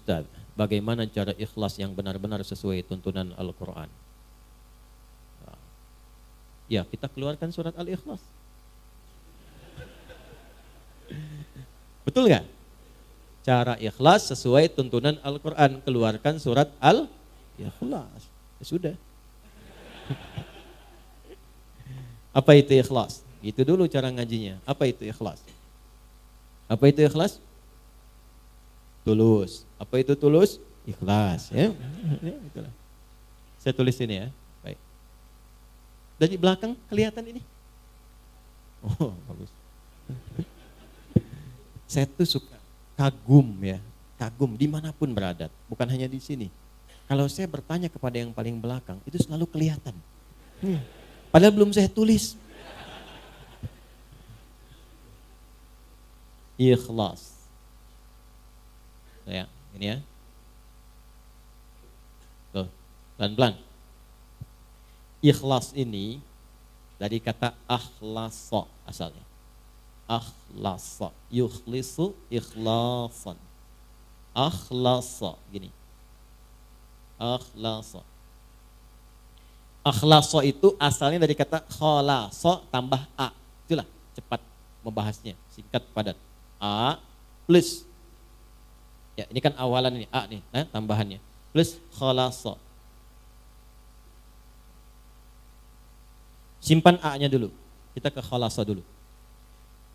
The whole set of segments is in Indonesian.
Ustaz, bagaimana cara ikhlas yang benar-benar sesuai tuntunan Al-Quran? Ya, kita keluarkan surat Al-Ikhlas. Betul nggak? Cara ikhlas sesuai tuntunan Al-Quran, keluarkan surat Al-Ikhlas. Ya sudah. Apa itu ikhlas? Itu dulu cara ngajinya. Apa itu ikhlas? Apa itu ikhlas? Tulus. Apa itu tulus? Ikhlas. Ya. Itulah. Saya tulis ini ya. Baik. Dari belakang kelihatan ini? Oh, bagus. Saya tuh suka kagum ya. Kagum dimanapun berada. Bukan hanya di sini. Kalau saya bertanya kepada yang paling belakang, itu selalu kelihatan. Padahal belum saya tulis. Ikhlas. Ya, ini ya. Tuh, pelan-pelan. Ikhlas ini dari kata akhlasa asalnya. Akhlasa, yukhlisu ikhlasan. Akhlasa, gini. Akhlasa. Akhlasa itu asalnya dari kata khalasa tambah a. Itulah cepat membahasnya, singkat padat. A plus. Ya, ini kan awalan ini a nih, tambahannya. Plus khalasa. Simpan a-nya dulu. Kita ke khalasa dulu.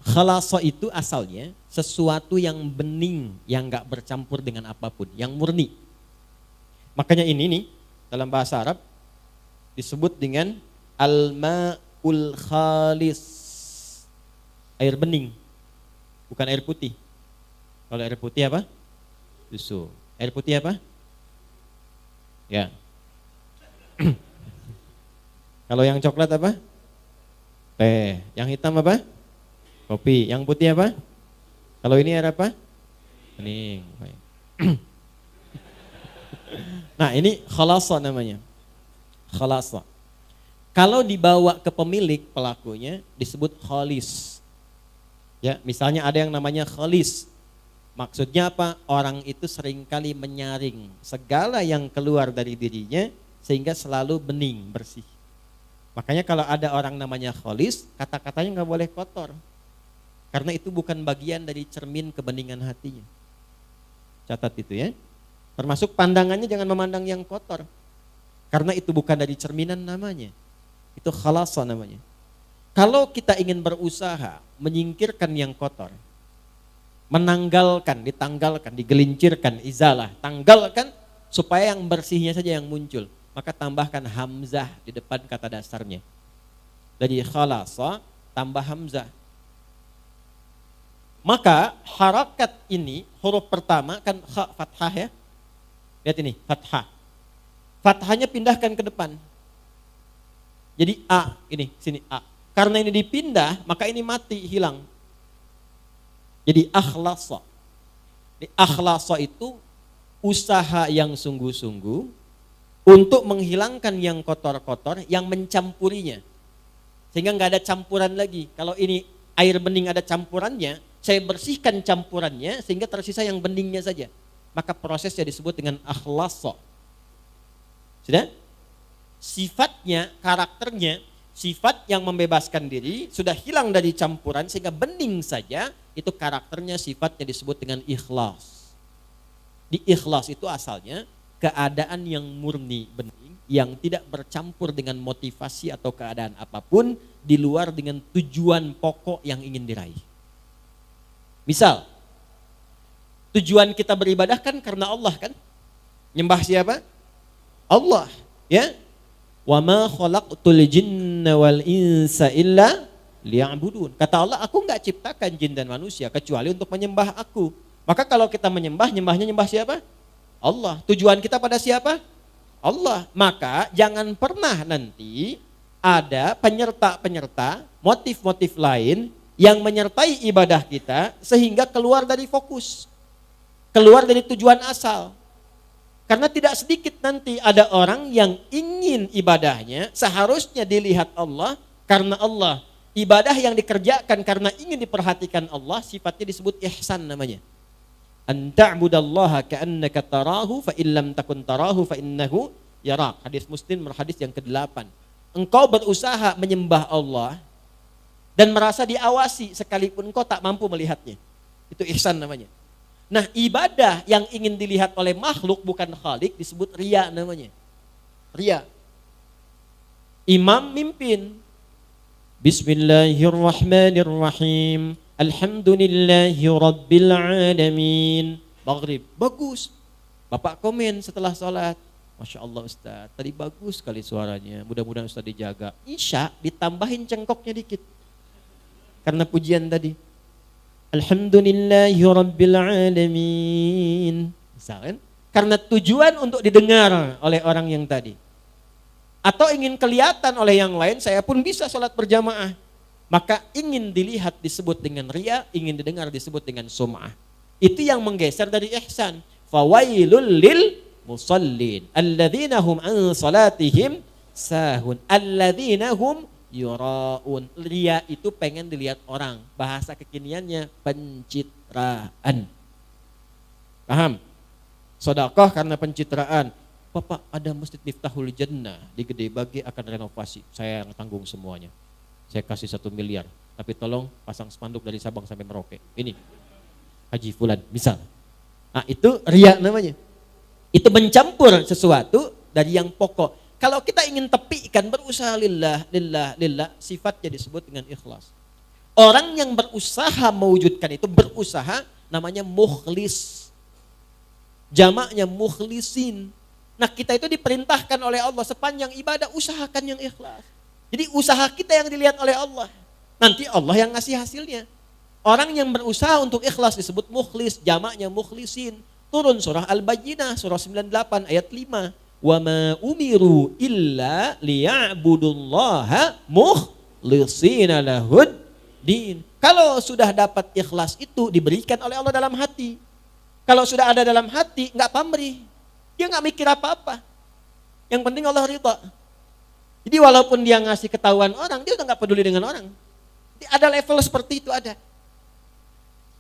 Khalasa itu asalnya sesuatu yang bening, yang enggak bercampur dengan apapun, yang murni. Makanya ini nih dalam bahasa Arab disebut dengan al-ma'ul khalis. Air bening. Bukan air putih. Kalau air putih apa? Susu. Air putih apa? Ya. Kalau yang coklat apa? Teh. Yang hitam apa? Kopi. Yang putih apa? Kalau ini air apa? Bening. Nah, ini khalasa namanya. Khalasa. Kalau dibawa ke pemilik pelakunya disebut khalis. Ya, misalnya ada yang namanya khalis. Maksudnya apa? Orang itu seringkali menyaring segala yang keluar dari dirinya sehingga selalu bening, bersih. Makanya kalau ada orang namanya khalis, kata-katanya nggak boleh kotor. Karena itu bukan bagian dari cermin kebeningan hatinya. Catat itu ya. Termasuk pandangannya jangan memandang yang kotor. Karena itu bukan dari cerminan namanya. Itu khalasa namanya. Kalau kita ingin berusaha menyingkirkan yang kotor, menanggalkan, ditanggalkan, digelincirkan, izalah, tanggalkan supaya yang bersihnya saja yang muncul. Maka tambahkan hamzah di depan kata dasarnya. Jadi khalasa tambah hamzah. Maka harakat ini huruf pertama kan kha fathah ya. Lihat ini fathah. Fathahnya pindahkan ke depan. Jadi a ini sini a. Karena ini dipindah maka ini mati hilang. Jadi akhlasa. Di akhlasa itu usaha yang sungguh-sungguh untuk menghilangkan yang kotor-kotor yang mencampurinya. Sehingga nggak ada campuran lagi. Kalau ini air bening ada campurannya, saya bersihkan campurannya sehingga tersisa yang beningnya saja. Maka prosesnya disebut dengan akhlasa. Sudah? Sifatnya, karakternya, sifat yang membebaskan diri sudah hilang dari campuran sehingga bening saja, itu karakternya, sifatnya disebut dengan ikhlas. Di ikhlas itu asalnya keadaan yang murni, bening, yang tidak bercampur dengan motivasi atau keadaan apapun di luar dengan tujuan pokok yang ingin diraih. Misal, tujuan kita beribadah kan karena Allah kan? Nyembah siapa? Allah, ya. Wa ma khalaqtul jinna wal insa illa liya'budun. Kata Allah, aku enggak ciptakan jin dan manusia kecuali untuk menyembah aku. Maka kalau kita menyembah, nyembah siapa? Allah. Tujuan kita pada siapa? Allah. Maka jangan pernah nanti ada penyerta-penyerta, motif-motif lain yang menyertai ibadah kita sehingga keluar dari fokus. Keluar dari tujuan asal. Karena tidak sedikit nanti ada orang yang ingin ibadahnya seharusnya dilihat Allah karena Allah. Ibadah yang dikerjakan karena ingin diperhatikan Allah sifatnya disebut ihsan namanya. An ta'budallaha ka'annaka tarahu fa illam takun tarahu fa innahu yarak. Hadis Muslim, hadis yang ke-8. Engkau berusaha menyembah Allah dan merasa diawasi sekalipun engkau tak mampu melihatnya. Itu ihsan namanya. Nah, ibadah yang ingin dilihat oleh makhluk bukan khalik disebut riya namanya. Riya. Imam mimpin. Bismillahirrahmanirrahim. Alhamdulillahi rabbil alamin. Maghrib, bagus. Bapak komen setelah sholat. Masya Allah Ustaz, tadi bagus sekali suaranya. Mudah-mudahan Ustaz dijaga. Isya ditambahin cengkoknya dikit. Karena pujian tadi. Alhamdulillahi rabbil alamin. Misalkan, karena tujuan untuk didengar oleh orang yang tadi. Atau ingin kelihatan oleh yang lain, saya pun bisa sholat berjamaah. Maka ingin dilihat disebut dengan riya, ingin didengar disebut dengan sum'ah. Itu yang menggeser dari ihsan. Fawailul lil musallin alladzina hum an salatihim sahun alladzina hum yuraun. Riya itu pengen dilihat orang. Bahasa kekiniannya pencitraan. Paham? Sedekah karena pencitraan. Bapak, ada Masjid Miftahul Jannah di Gede Bage akan renovasi. Saya yang tanggung semuanya. Saya kasih 1 miliar. Tapi tolong pasang spanduk dari Sabang sampai Merauke. Ini Haji Fulan, misal. Nah, itu riya namanya. Itu mencampur sesuatu dari yang pokok. Kalau kita ingin tepikan berusaha lillah, sifatnya disebut dengan ikhlas. Orang yang berusaha mewujudkan itu, berusaha namanya mukhlis. Jamaknya mukhlisin. Nah, kita itu diperintahkan oleh Allah sepanjang ibadah usahakan yang ikhlas. Jadi usaha kita yang dilihat oleh Allah. Nanti Allah yang ngasih hasilnya. Orang yang berusaha untuk ikhlas disebut mukhlis, jamaknya mukhlisin. Turun surah Al-Bayyinah, surah 98 ayat 5. Wa ma umiru illa liya'budullaha mukhlishina lahud din. Kalau sudah dapat ikhlas itu diberikan oleh Allah dalam hati. Kalau sudah ada dalam hati, enggak pamrih. Dia enggak mikir apa-apa. Yang penting Allah ridha. Jadi walaupun dia ngasih ketahuan orang, dia udah enggak peduli dengan orang. Jadi ada level seperti itu ada.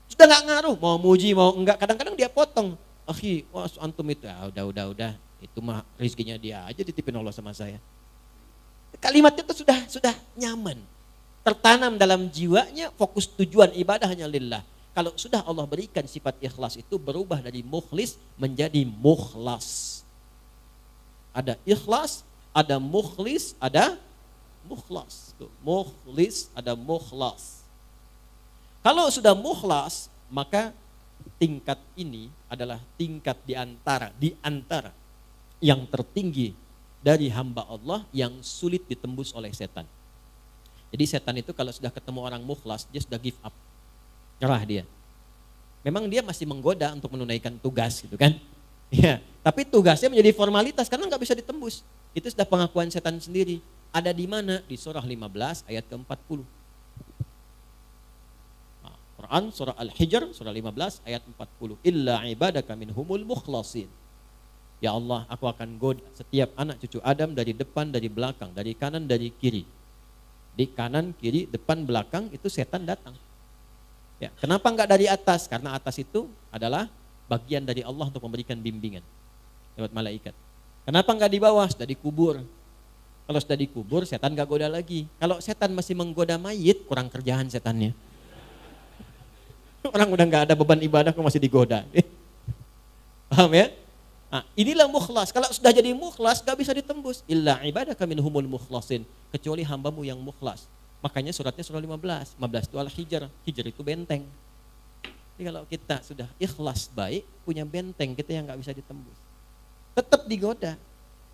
Sudah enggak ngaruh, mau muji mau enggak, kadang-kadang dia potong. Akhi, wah antum itu, udah. Itu mah rezekinya dia aja ditipin Allah sama saya. Kalimat itu sudah nyaman. Tertanam dalam jiwanya, fokus tujuan ibadah hanya lillah. Kalau sudah Allah berikan sifat ikhlas itu berubah dari mukhlis menjadi mukhlas. Ada ikhlas, ada mukhlis, ada mukhlas. Mukhlis, ada mukhlas. Kalau sudah mukhlas, maka tingkat ini adalah tingkat di antara yang tertinggi dari hamba Allah yang sulit ditembus oleh setan. Jadi setan itu kalau sudah ketemu orang mukhlas, dia sudah give up. Nyerah dia. Memang dia masih menggoda untuk menunaikan tugas gitu kan. Ya, tapi tugasnya menjadi formalitas karena nggak bisa ditembus. Itu sudah pengakuan setan sendiri. Ada di mana? Di surah 15 ayat ke-40. Nah, Quran surah Al-Hijr surah 15 ayat 40. Illa ibadaka minhumul mukhlasin. Ya Allah, aku akan goda setiap anak cucu Adam dari depan, dari belakang, dari kanan, dari kiri. Di kanan, kiri, depan, belakang itu setan datang. Ya, kenapa enggak dari atas? Karena atas itu adalah bagian dari Allah untuk memberikan bimbingan lewat malaikat. Kenapa enggak di bawah? Sudah dikubur. Kalau sudah dikubur, setan enggak goda lagi. Kalau setan masih menggoda mayit, kurang kerjaan setannya. Orang udah enggak ada beban ibadah kok masih digoda. Paham ya? Nah, inilah mukhlas. Kalau sudah jadi mukhlas enggak bisa ditembus. Illa ibadaka minhumul mukhlasin. Kecuali hambamu yang mukhlas. Makanya suratnya surah 15. 15 itu Al-Hijr. Hijr itu benteng. Jadi kalau kita sudah ikhlas baik, punya benteng kita yang gak bisa ditembus. Tetap digoda.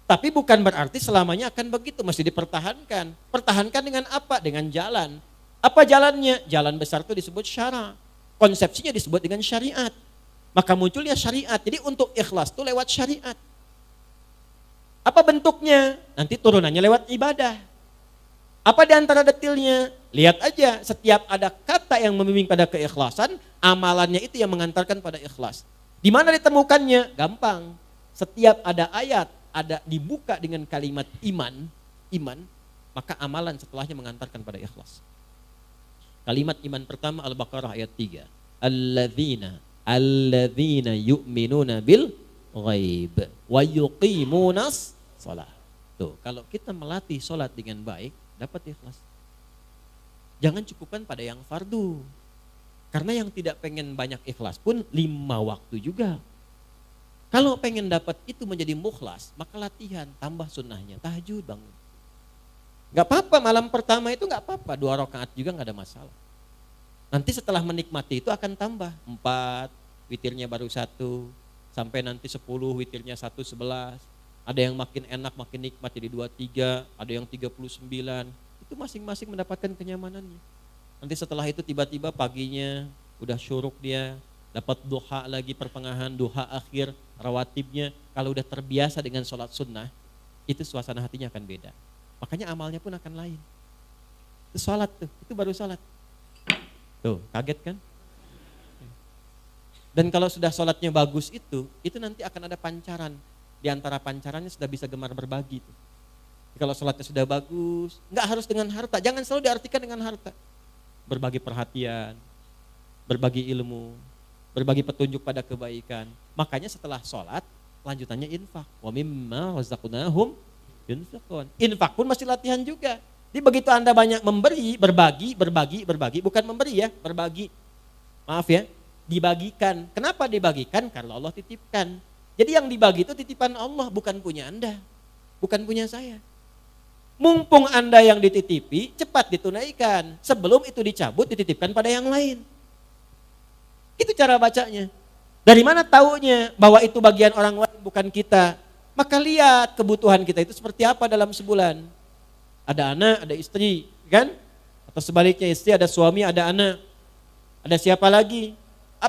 Tapi bukan berarti selamanya akan begitu. Masih dipertahankan. Pertahankan dengan apa? Dengan jalan. Apa jalannya? Jalan besar itu disebut syara. Konsepsinya disebut dengan syariat. Maka munculnya syariat. Jadi untuk ikhlas itu lewat syariat. Apa bentuknya? Nanti turunannya lewat ibadah. Apa di antara detilnya? Lihat aja, setiap ada kata yang membimbing pada keikhlasan, amalannya itu yang mengantarkan pada ikhlas. Di mana ditemukannya? Gampang. Setiap ada ayat, ada dibuka dengan kalimat iman, maka amalan setelahnya mengantarkan pada ikhlas. Kalimat iman pertama Al-Baqarah ayat 3. Alladzina alladzina yu'minuna bil ghaib wa yuqimunas shalah. Tuh, kalau kita melatih sholat dengan baik, dapat ikhlas. Jangan cukupkan pada yang fardu. Karena yang tidak pengen banyak ikhlas pun 5 waktu juga. Kalau pengen dapat itu menjadi mukhlas, maka latihan, tambah sunnahnya, tahajud bangun. Gak apa-apa, malam pertama itu gak apa-apa, 2 rakaat juga gak ada masalah. Nanti setelah menikmati itu akan tambah 4, witirnya baru 1, sampai nanti 10, witirnya 1, 11. Ada yang makin enak, makin nikmat jadi 2, 3, ada yang 39. Itu masing-masing mendapatkan kenyamanannya. Nanti setelah itu tiba-tiba paginya udah syuruk dia, dapat duha lagi pertengahan, duha akhir, rawatibnya. Kalau udah terbiasa dengan sholat sunnah, itu suasana hatinya akan beda. Makanya amalnya pun akan lain. Itu sholat tuh, itu baru sholat. Tuh, kaget kan? Dan kalau sudah sholatnya bagus itu nanti akan ada pancaran. Di antara pancarannya sudah bisa gemar berbagi tuh. Kalau sholatnya sudah bagus, nggak harus dengan harta, jangan selalu diartikan dengan harta. Berbagi perhatian, berbagi ilmu, berbagi petunjuk pada kebaikan. Makanya setelah sholat, lanjutannya infak. Wa mimma razaqnahum yunfiqun. Infak pun masih latihan juga. Jadi begitu Anda banyak memberi, berbagi, bukan memberi ya, berbagi. Maaf ya, dibagikan. Kenapa dibagikan? Karena Allah titipkan. Jadi yang dibagi itu titipan Allah, bukan punya Anda, bukan punya saya. Mumpung Anda yang dititipi, cepat ditunaikan. Sebelum itu dicabut, dititipkan pada yang lain. Itu cara bacanya. Dari mana taunya bahwa itu bagian orang lain bukan kita? Maka lihat kebutuhan kita itu seperti apa dalam sebulan. Ada anak, ada istri, kan? Atau sebaliknya istri, ada suami, ada anak. Ada siapa lagi?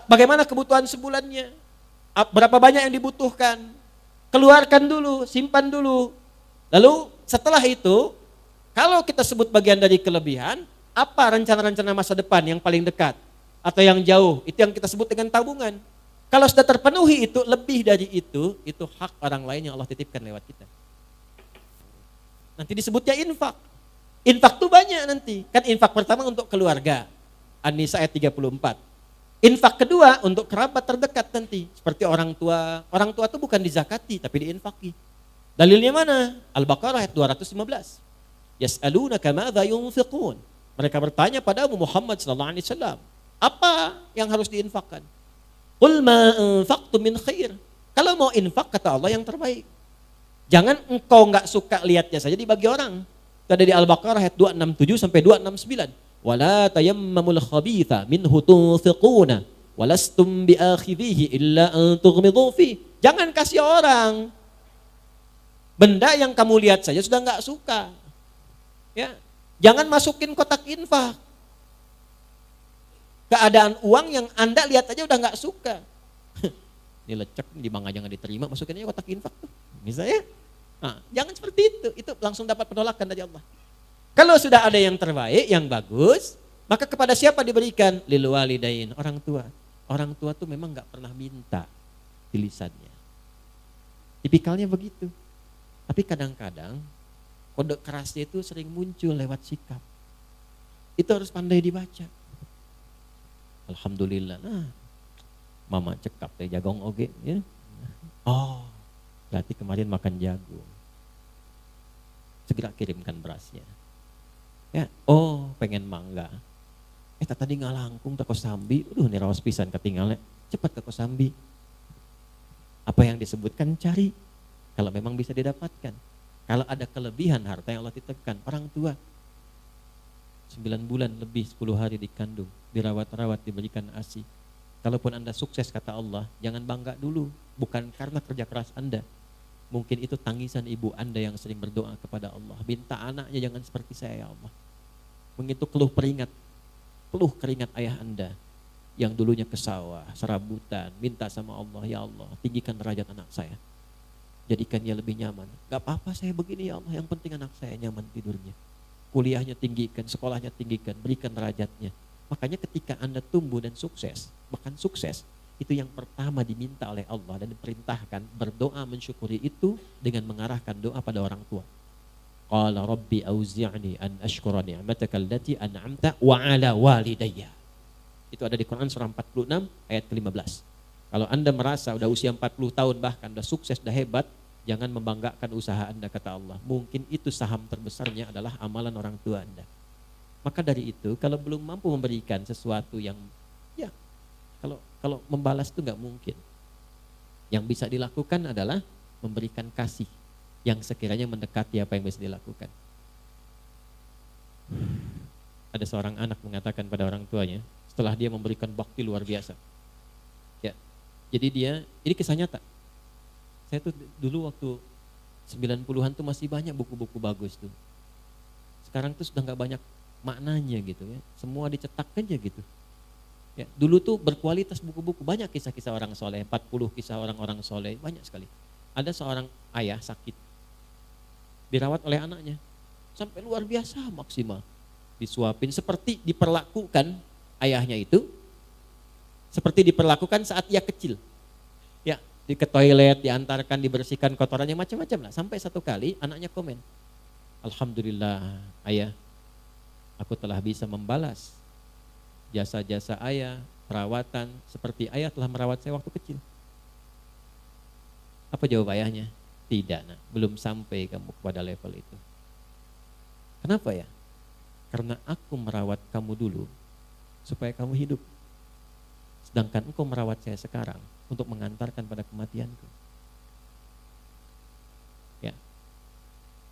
Bagaimana kebutuhan sebulannya? Berapa banyak yang dibutuhkan? Keluarkan dulu, simpan dulu. Lalu setelah itu, kalau kita sebut bagian dari kelebihan, apa rencana-rencana masa depan yang paling dekat? Atau yang jauh, itu yang kita sebut dengan tabungan. Kalau sudah terpenuhi itu, lebih dari itu hak orang lain yang Allah titipkan lewat kita. Nanti disebutnya infak. Infak itu banyak nanti. Kan infak pertama untuk keluarga. An-Nisa ayat 34. Infak kedua untuk kerabat terdekat nanti. Seperti orang tua. Orang tua itu bukan dizakati, tapi diinfaki. Dalilnya mana? Al-Baqarah ayat 215. Yas'alunaka madza yunfiqun. Mereka bertanya pada Muhammad sallallahu alaihi wasallam, apa yang harus diinfakkan? Qul ma anfaqtum min khair. Kalau mau infak kata Allah yang terbaik. Jangan engkau enggak suka lihatnya saja dibagi orang. Itu ada di Al-Baqarah ayat 267 sampai 269. Wala tayammamul khabitha minhu tunfiquna walastum biakhidhihi illa an tughmidu fi. Jangan kasih orang benda yang kamu lihat saja sudah enggak suka. Ya, jangan masukin kotak infak. Keadaan uang yang Anda lihat aja udah enggak suka. Ini lecek, di bangga jangan diterima, masukin aja kotak infak tuh. Misalnya, nah, jangan seperti itu langsung dapat penolakan dari Allah. Kalau sudah ada yang terbaik, yang bagus, maka kepada siapa diberikan? Lil walidain, orang tua. Orang tua tuh memang enggak pernah minta di lisannya. Tipikalnya begitu. Tapi kadang-kadang kode kerasnya itu sering muncul lewat sikap. Itu harus pandai dibaca. Alhamdulillah. Nah, mama cekap teh jagong oge ya. Oh, berarti kemarin makan jagung. Segera kirimkan berasnya. Ya, oh, pengen mangga. Tadi ngalangkung ke Kosambi. Ini rawas pisan ketinggalnya. Cepat ke Kosambi. Apa yang disebutkan cari. Kalau memang bisa didapatkan. Kalau ada kelebihan harta yang Allah titipkan, orang tua 9 bulan lebih 10 hari dikandung, dirawat-rawat, diberikan ASI. Kalaupun Anda sukses kata Allah, jangan bangga dulu, bukan karena kerja keras Anda. Mungkin itu tangisan ibu Anda yang sering berdoa kepada Allah. Minta anaknya jangan seperti saya ya Allah. Mengitu keluh keringat ayah Anda yang dulunya ke sawah, serabutan, minta sama Allah, ya Allah, tinggikan derajat anak saya. Jadikan dia lebih nyaman. Gak apa-apa saya begini ya Allah, yang penting anak saya nyaman tidurnya. Kuliahnya tinggikan, sekolahnya tinggikan, berikan derajatnya. Makanya ketika Anda tumbuh dan sukses, bahkan sukses, itu yang pertama diminta oleh Allah dan diperintahkan berdoa mensyukuri itu dengan mengarahkan doa pada orang tua. Qala rabbi auzi'ni an ashkura ni'mataka allati an'amta wa ala walidayya. Itu ada di Quran surah 46 ayat ke-15. Kalau Anda merasa udah usia 40 tahun bahkan udah sukses, udah hebat, jangan membanggakan usaha Anda, kata Allah. Mungkin itu saham terbesarnya adalah amalan orang tua Anda. Maka dari itu kalau belum mampu memberikan sesuatu yang ya kalau membalas itu nggak mungkin. Yang bisa dilakukan adalah memberikan kasih yang sekiranya mendekati apa yang bisa dilakukan. Ada seorang anak mengatakan pada orang tuanya setelah dia memberikan bakti luar biasa. Ya. Jadi ini kisah nyata. Saya tuh dulu waktu 90-an tuh masih banyak buku-buku bagus tuh. Sekarang tuh sudah nggak banyak maknanya gitu ya. Semua dicetak aja gitu. Ya, dulu tuh berkualitas buku-buku, banyak kisah-kisah orang soleh, 40 kisah orang-orang soleh, banyak sekali. Ada seorang ayah sakit, dirawat oleh anaknya, sampai luar biasa maksimal. Disuapin seperti diperlakukan ayahnya itu, seperti diperlakukan saat ia kecil. Ya, ke toilet, diantarkan, dibersihkan kotorannya, macam-macam lah. Sampai satu kali anaknya komen, "Alhamdulillah ayah, aku telah bisa membalas jasa-jasa ayah, perawatan seperti ayah telah merawat saya waktu kecil." Apa jawab ayahnya? Tidak, nak, belum sampai kamu pada level itu. Kenapa ya? Karena aku merawat kamu dulu supaya kamu hidup. Sedangkan engkau merawat saya sekarang untuk mengantarkan pada kematianku. Ya.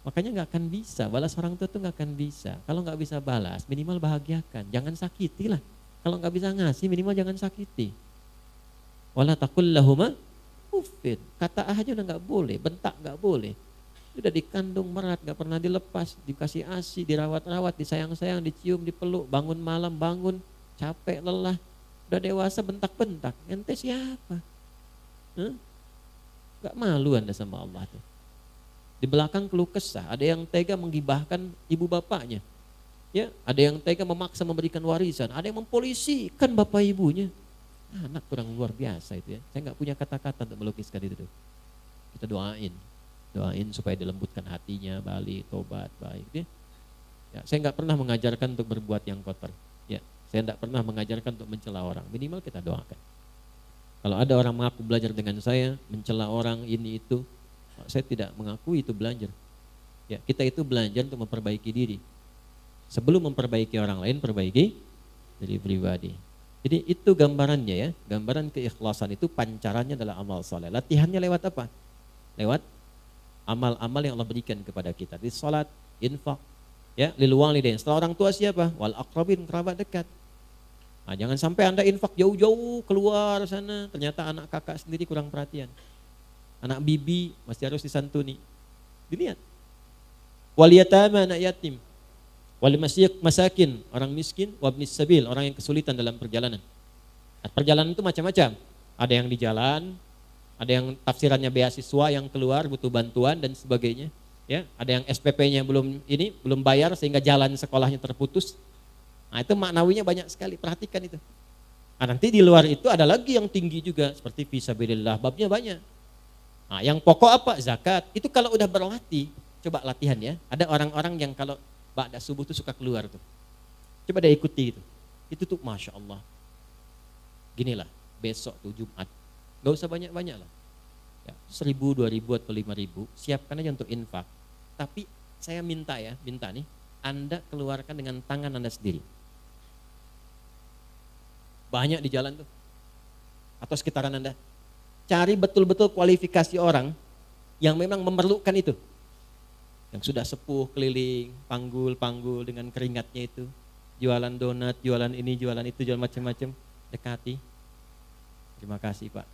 Makanya nggak akan bisa, balas orang tua tuh nggak akan bisa. Kalau nggak bisa balas, minimal bahagiakan, jangan sakiti lah. Kalau nggak bisa ngasih, minimal jangan sakiti. Wala taqul lahuma uffin. Kata aja udah nggak boleh, bentak nggak boleh. Udah dikandung merat, nggak pernah dilepas, dikasih ASI, dirawat-rawat, disayang-sayang, dicium, dipeluk, bangun malam, bangun, capek, lelah. Udah dewasa bentak-bentak, ente siapa? Gak malu Anda sama Allah tuh. Di belakang keluh kesah, ada yang tega menggibahkan ibu bapaknya. Ya, ada yang tega memaksa memberikan warisan, ada yang mempolisikan bapak ibunya. Anak kurang luar biasa itu ya. Saya nggak punya kata-kata untuk melukiskan itu tuh. Kita doain supaya dilembutkan hatinya, balik, tobat, baik. Ya, saya nggak pernah mengajarkan untuk berbuat yang kotor. Ya, saya nggak pernah mengajarkan untuk mencela orang. Minimal kita doakan. Kalau ada orang mengaku belajar dengan saya, mencela orang ini itu, saya tidak mengakui itu belajar. Ya, kita itu belajar untuk memperbaiki diri. Sebelum memperbaiki orang lain, perbaiki diri pribadi. Jadi itu gambarannya ya, gambaran keikhlasan itu pancarannya adalah amal soleh. Latihannya lewat apa? Lewat amal-amal yang Allah berikan kepada kita. Di salat, infak, ya, lil walidain. Setelah orang tua siapa? Wal aqrabin, kerabat dekat. Nah, jangan sampai Anda infak jauh-jauh keluar sana, ternyata anak kakak sendiri kurang perhatian. Anak bibi masih harus disantuni. Dilihat. Wal yatama, anak yatim. Wal masakin, orang miskin, wabnis sabil, orang yang kesulitan dalam perjalanan. Nah, perjalanan itu macam-macam. Ada yang di jalan, ada yang tafsirannya beasiswa yang keluar butuh bantuan dan sebagainya. Ya, ada yang SPP-nya belum bayar sehingga jalan sekolahnya terputus. Nah, itu maknawinya banyak sekali, perhatikan itu. Nah, nanti di luar itu ada lagi yang tinggi juga seperti fisabilillah, babnya banyak. Nah, yang pokok apa? Zakat. Itu kalau udah berlatih, coba latihan ya. Ada orang-orang yang kalau ba'da subuh tuh suka keluar tuh. Coba deh ikuti itu. Itu tuh Masya Allah. Ginilah, besok tuh Jumat. Gak usah banyak-banyak lah. Ya, 1.000, 2.000 atau 5.000, siapkan aja untuk infak. Tapi saya minta nih, Anda keluarkan dengan tangan Anda sendiri. Banyak di jalan tuh. Atau sekitaran Anda. Cari betul-betul kualifikasi orang yang memang memerlukan itu. Yang sudah sepuh keliling, panggul dengan keringatnya itu. Jualan donat, jualan ini, jualan itu, jualan macam-macam. Dekati. Terima kasih Pak.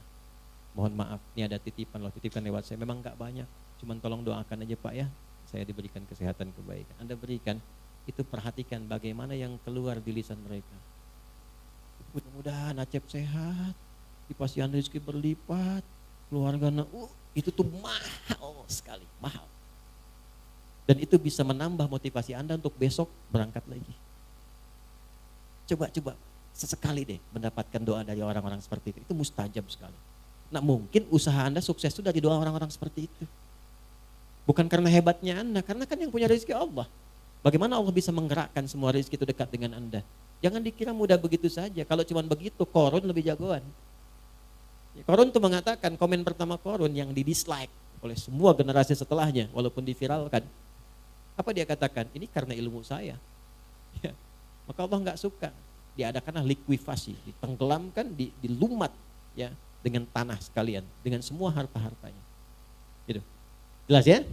Mohon maaf, ini ada titipan loh, titipkan lewat saya. Memang gak banyak, cuman tolong doakan aja Pak ya. Saya diberikan kesehatan kebaikan. Anda berikan, itu perhatikan bagaimana yang keluar di lisan mereka. Mudah-mudahan Acep sehat, dipasihan rezeki berlipat, keluarga itu tuh mahal sekali, mahal. Dan itu bisa menambah motivasi Anda untuk besok berangkat lagi. Coba sesekali deh mendapatkan doa dari orang-orang seperti itu. Itu mustajab sekali. Nah, mungkin usaha Anda sukses itu dari doa orang-orang seperti itu. Bukan karena hebatnya Anda, karena kan yang punya rezeki Allah. Bagaimana Allah bisa menggerakkan semua rezeki itu dekat dengan Anda? Jangan dikira mudah begitu saja. Kalau cuma begitu, Korun lebih jagoan. Korun tuh mengatakan, komen pertama Korun yang di dislike oleh semua generasi setelahnya, walaupun diviralkan. Apa dia katakan? Ini karena ilmu saya. Ya. Maka Allah nggak suka. Diadakanlah likuifasi, ditenggelamkan, dilumat ya dengan tanah sekalian, dengan semua harta-hartanya. Gitu. Jelas ya?